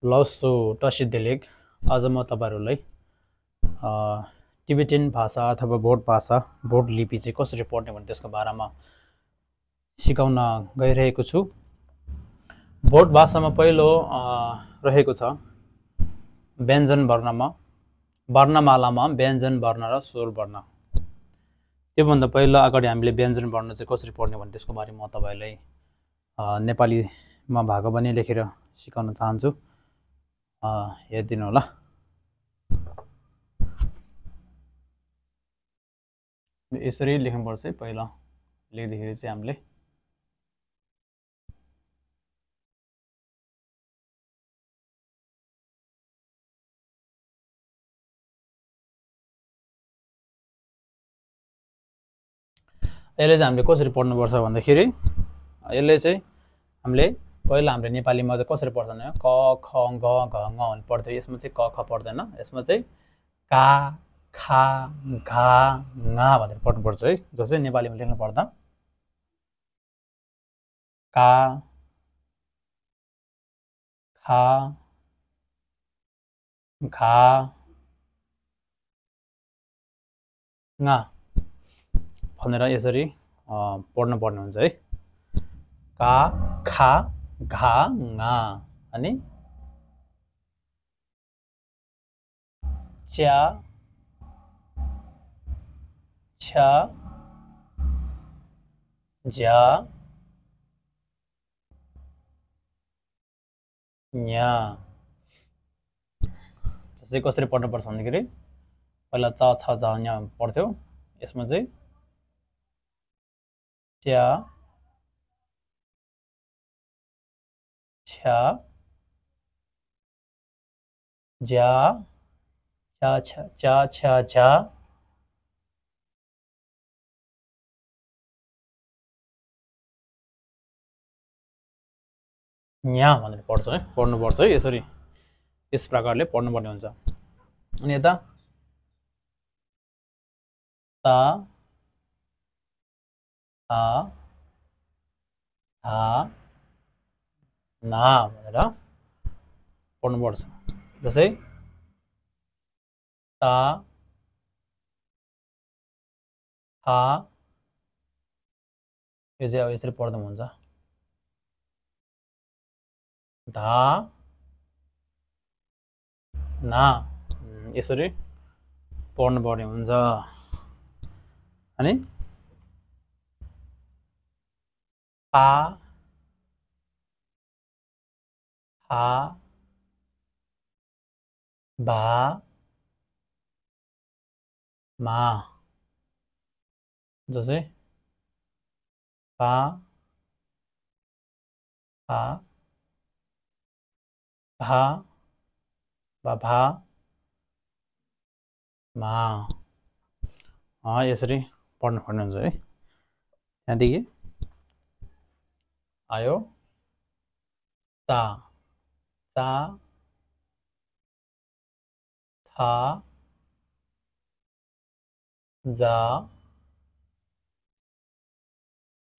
लसो टसिदेलेक आज म तपाईहरुलाई टिबेटियन भाषा अथवा भोट भाषा भोट लिपि चाहिँ कसरी पढ्ने भन्ने त्यसको बारेमा सिकाउन गइरहेको छु। भोट भाषामा पहिलो रहेको छ व्यञ्जन वर्णमालामा व्यञ्जन वर्ण र स्वर वर्ण। त्योभन्दा पहिला अगाडि हामीले व्यञ्जन वर्ण चाहिँ कसरी पढ्ने भन्ने त्यसको बारेमा म तपाईलाई नेपालीमा भएको पनि लेखेर सिकाउन चाहन्छु। हेरिदिनु होला। यसरी लेख्नुपर्छ है। पहिला लेख्दाखेरि चाहिँ हामीले यसले चाहिँ हामीले कसरी पढ्नुपर्छ भन्दाखेरि यसले चाहिँ हामीले पहिला हामीले नेपालीमा चाहिँ कसरी पढ्छ भने क ख ग घ ङ पढ्थ्यो। यसमा चाहिँ क ख पढ्दैन। यसमा चाहिँ का खा घा ङा भनेर पढ्नुपर्छ है। जस्तै नेपालीमा लेख्नु पर्दा का खा घा ङा भनेर यसरी पढ्नु पर्ने हुन्छ है। का खा घा ङा अनि च्या छ्या ज्या न्या। जस्तै कसरी पढ्नुपर्छ भन्दाखेरि पहिला च छ ज न्या पढ्थ्यो। यसमा चाहिँ च्या छ्या ज्या च्या छ्या ज्या न्या भनेर पढ्छ है। पढ्नुपर्छ है। यसरी यस प्रकारले पढ्नुपर्ने हुन्छ। अनि यता ता था था ना भनेर पढ्नुपर्छ। जस्तै ता था यो चाहिँ अब यसरी पढ्दा हुन्छ। धा ना यसरी पढ्नुपर्ने हुन्छ। अनि पा हा बा मा। जस्तै पा हा भा भा मा यसरी पढ्नुपर्ने हुन्छ है। त्यहाँदेखि आयो ता ता था जा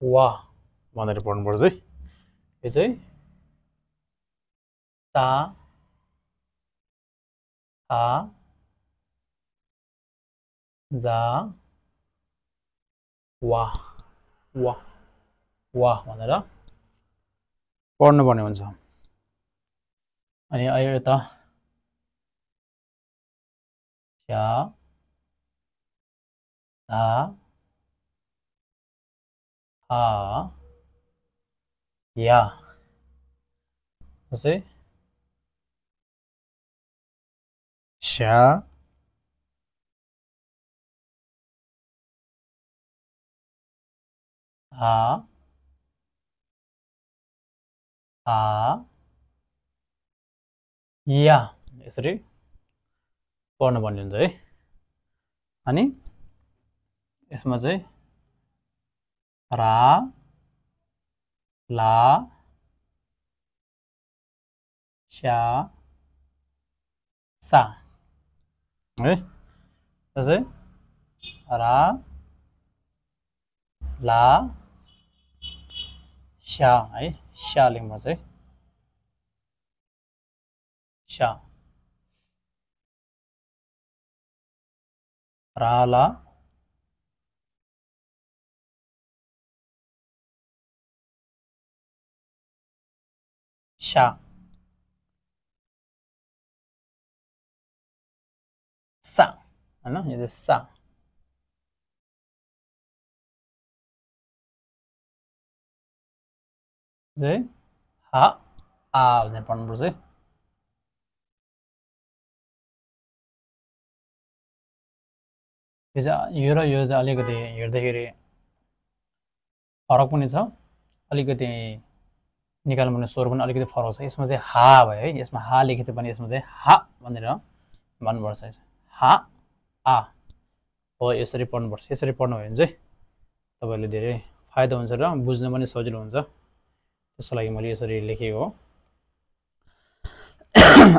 वा भनेर पढ्नुपर्छ है। यो चाहिँ ता था जा वा वा वा भनेर पढ्नुपर्ने हुन्छ। अनि आयो यता च्या धा हा या। जस्तै स्या हा या यसरी पढ्नुपर्ने हुन्छ है। अनि यसमा चाहिँ रा ला स्या सा है। जस्तै रा ला स्या है। स्या लेख्नुपर्छ है। शा राला शा सा हैन यो चाहिँ सा चाहिँ हा आ भनेर पढ्नुपर्छ है यो र यो चाहिँ अलिकति हेर्दाखेरि फरक पनि छ अलिकति निकाल्नु पर्ने स्वर पनि अलिकति फरक छ यसमा चाहिँ हा भयो है यसमा हा लेखित पनि यसमा चाहिँ हा भनेर भन्नुपर्छ हा आ हो यसरी पढ्नुपर्छ यसरी पढ्नुभयो भने चाहिँ तपाईँहरूले धेरै फाइदा हुन्छ र बुझ्न पनि सजिलो हुन्छ त्यसको लागि मैले यसरी लेखेको हो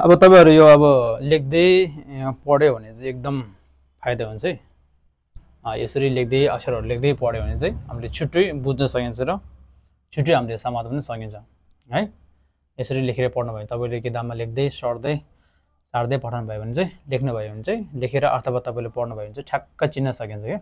अब तपाईँहरू यो अब लेख्दै पढ्यो भने चाहिँ एकदम फाइदा हुन्छ है यसरी लेख्दै अक्षरहरू लेख्दै पढ्यो भने चाहिँ हामीले छिट्टै बुझ्न सकिन्छ र छिट्टै हामीले समात्न पनि सकिन्छ है यसरी लेखेर पढ्नु भयो तपाईँले किताबमा लेख्दै सर्दै सार्दै पठाउनु भयो भने चाहिँ लेख्नुभयो भने चाहिँ लेखेर अथवा तपाईँले पढ्नुभयो भने चाहिँ ठ्याक्क चिन्न सकिन्छ क्या